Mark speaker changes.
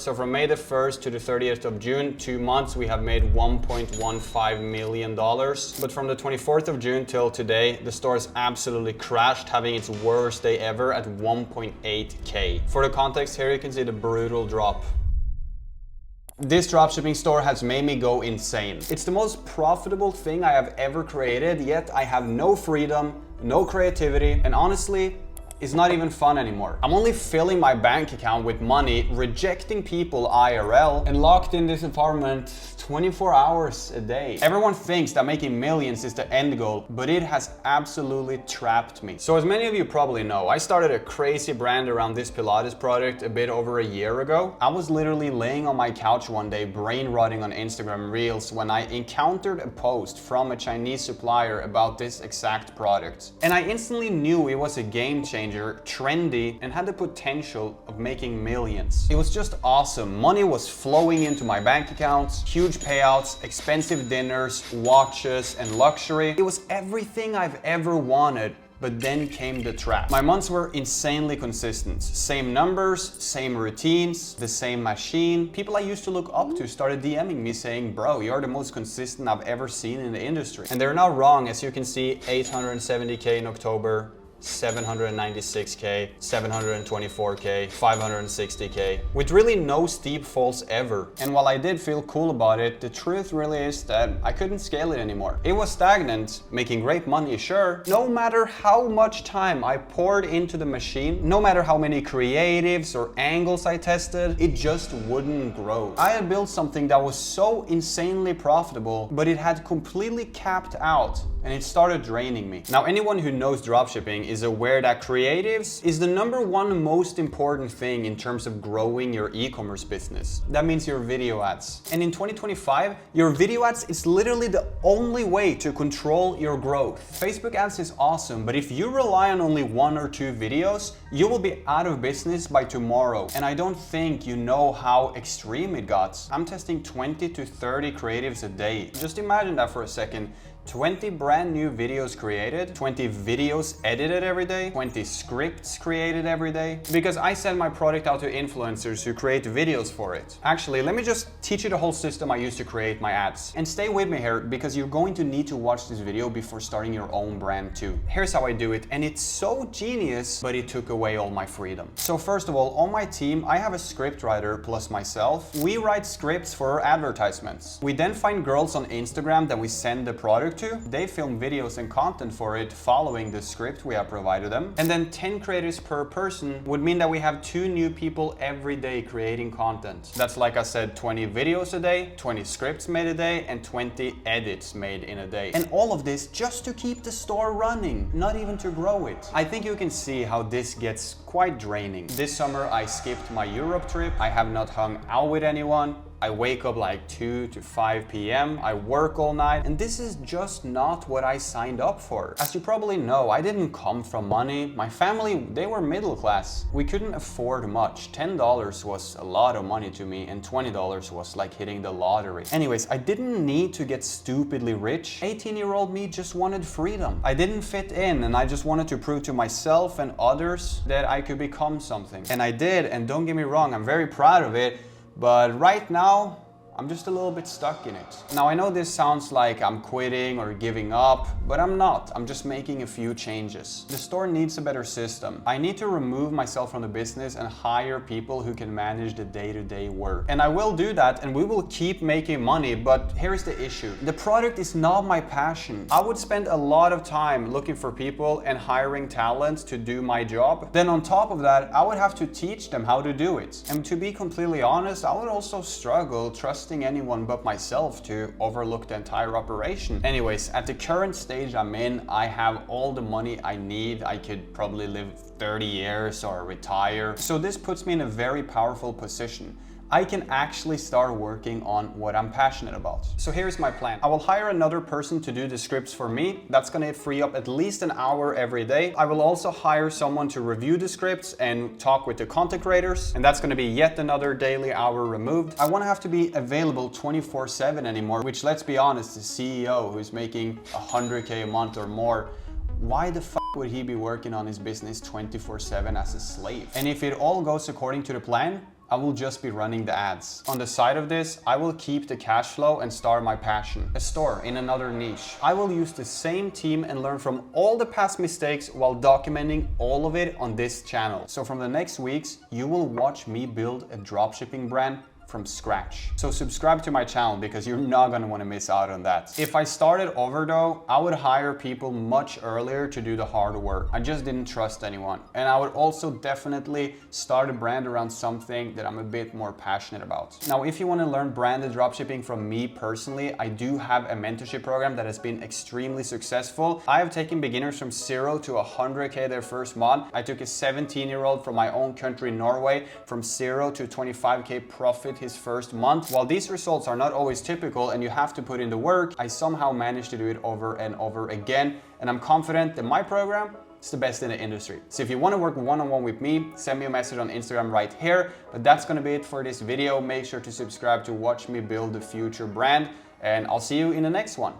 Speaker 1: So from May the 1st to the 30th of June, 2 months, we have made $1.15 million. But from the 24th of June till today, the store has absolutely crashed, having its worst day ever at 1.8K. For the context, here you can see the brutal drop. This dropshipping store has made me go insane. It's the most profitable thing I have ever created, yet I have no freedom, no creativity, and honestly, it's not even fun anymore. I'm only filling my bank account with money, rejecting people IRL, and locked in this apartment 24 hours a day. Everyone thinks that making millions is the end goal, but it has absolutely trapped me. So as many of you probably know, I started a crazy brand around this Pilates product a bit over a year ago. I was literally laying on my couch one day, brain rotting on Instagram Reels, when I encountered a post from a Chinese supplier about this exact product. And I instantly knew it was a game changer, trendy, and had the potential of making millions. It was just awesome. Money was flowing into my bank accounts, huge payouts, expensive dinners, watches, and luxury. It was everything I've ever wanted. But then came the trap. My months were insanely consistent. Same numbers, same routines, the same machine. People I used to look up to started DMing me saying, bro, you're the most consistent I've ever seen in the industry. And they're not wrong. As you can see, 870K in October, 796K, 724K, 560K, with really no steep falls ever. And while I did feel cool about it, the truth really is that I couldn't scale it anymore. It was stagnant, making great money, sure. No matter how much time I poured into the machine, no matter how many creatives or angles I tested, it just wouldn't grow. I had built something that was so insanely profitable, but it had completely capped out, and it started draining me. Now, anyone who knows dropshipping is aware that creatives is the #1 most important thing in terms of growing your e-commerce business. That means your video ads. And in 2025, your video ads is literally the only way to control your growth. Facebook ads is awesome, but if you rely on only 1 or 2 videos, you will be out of business by tomorrow. And I don't think you know how extreme it got. I'm testing 20 to 30 creatives a day. Just imagine that for a second. 20 brand new videos created, 20 videos edited every day, 20 scripts created every day, because I send my product out to influencers who create videos for it. Actually, let me just teach you the whole system I use to create my ads. And stay with me here, because you're going to need to watch this video before starting your own brand too. Here's how I do it, and it's so genius, but it took away all my freedom. So first of all, on my team, I have a script writer plus myself. We write scripts for our advertisements. We then find girls on Instagram that we send the product to. They film videos and content for it following the script we have provided them. And then 10 creators per person would mean that we have 2 new people every day creating content. That's, like I said, 20 videos a day, 20 scripts made a day, and 20 edits made in a day. And all of this just to keep the store running, not even to grow it. I think you can see how this gets quite draining. This summer I skipped my Europe trip. I have not hung out with anyone. I wake up like 2 to 5 p.m. I work all night, and this is just not what I signed up for. As you probably know, I didn't come from money. My family, they were middle class. We couldn't afford much. $10 was a lot of money to me, and $20 was like hitting the lottery. Anyways, I didn't need to get stupidly rich. 18-year-old me just wanted freedom. I didn't fit in, and I just wanted to prove to myself and others that I could become something. And I did, and don't get me wrong, I'm very proud of it. But right now, I'm just a little bit stuck in it. Now, I know this sounds like I'm quitting or giving up, but I'm not. I'm just making a few changes. The store needs a better system. I need to remove myself from the business and hire people who can manage the day-to-day work. And I will do that, and we will keep making money, but here's the issue. The product is not my passion. I would spend a lot of time looking for people and hiring talent to do my job. Then on top of that, I would have to teach them how to do it. And to be completely honest, I would also struggle trusting anyone but myself to overlook the entire operation. Anyways, at the current stage I'm in, I have all the money I need. I could probably live 30 years or retire. So this puts me in a very powerful position. I can actually start working on what I'm passionate about. So here's my plan. I will hire another person to do the scripts for me. That's gonna free up at least an hour every day. I will also hire someone to review the scripts and talk with the content creators, and that's gonna be yet another daily hour removed. I wanna have to be available 24/7 anymore, which, let's be honest, the CEO who's making 100K a month or more, why the fuck would he be working on his business 24/7 as a slave? And if it all goes according to the plan, I will just be running the ads. On the side of this, I will keep the cash flow and start my passion, a store in another niche. I will use the same team and learn from all the past mistakes while documenting all of it on this channel. So from the next weeks, you will watch me build a dropshipping brand from scratch. So subscribe to my channel because you're not gonna wanna miss out on that. If I started over though, I would hire people much earlier to do the hard work. I just didn't trust anyone. And I would also definitely start a brand around something that I'm a bit more passionate about. Now, if you wanna learn branded dropshipping from me personally, I do have a mentorship program that has been extremely successful. I have taken beginners from 0 to 100K their first month. I took a 17-year-old from my own country, Norway, from 0 to 25K profit his first month. While these results are not always typical and you have to put in the work, I somehow managed to do it over and over again. And I'm confident that my program is the best in the industry. So if you want to work one-on-one with me, send me a message on Instagram right here. But that's going to be it for this video. Make sure to subscribe to watch me build the future brand, and I'll see you in the next one.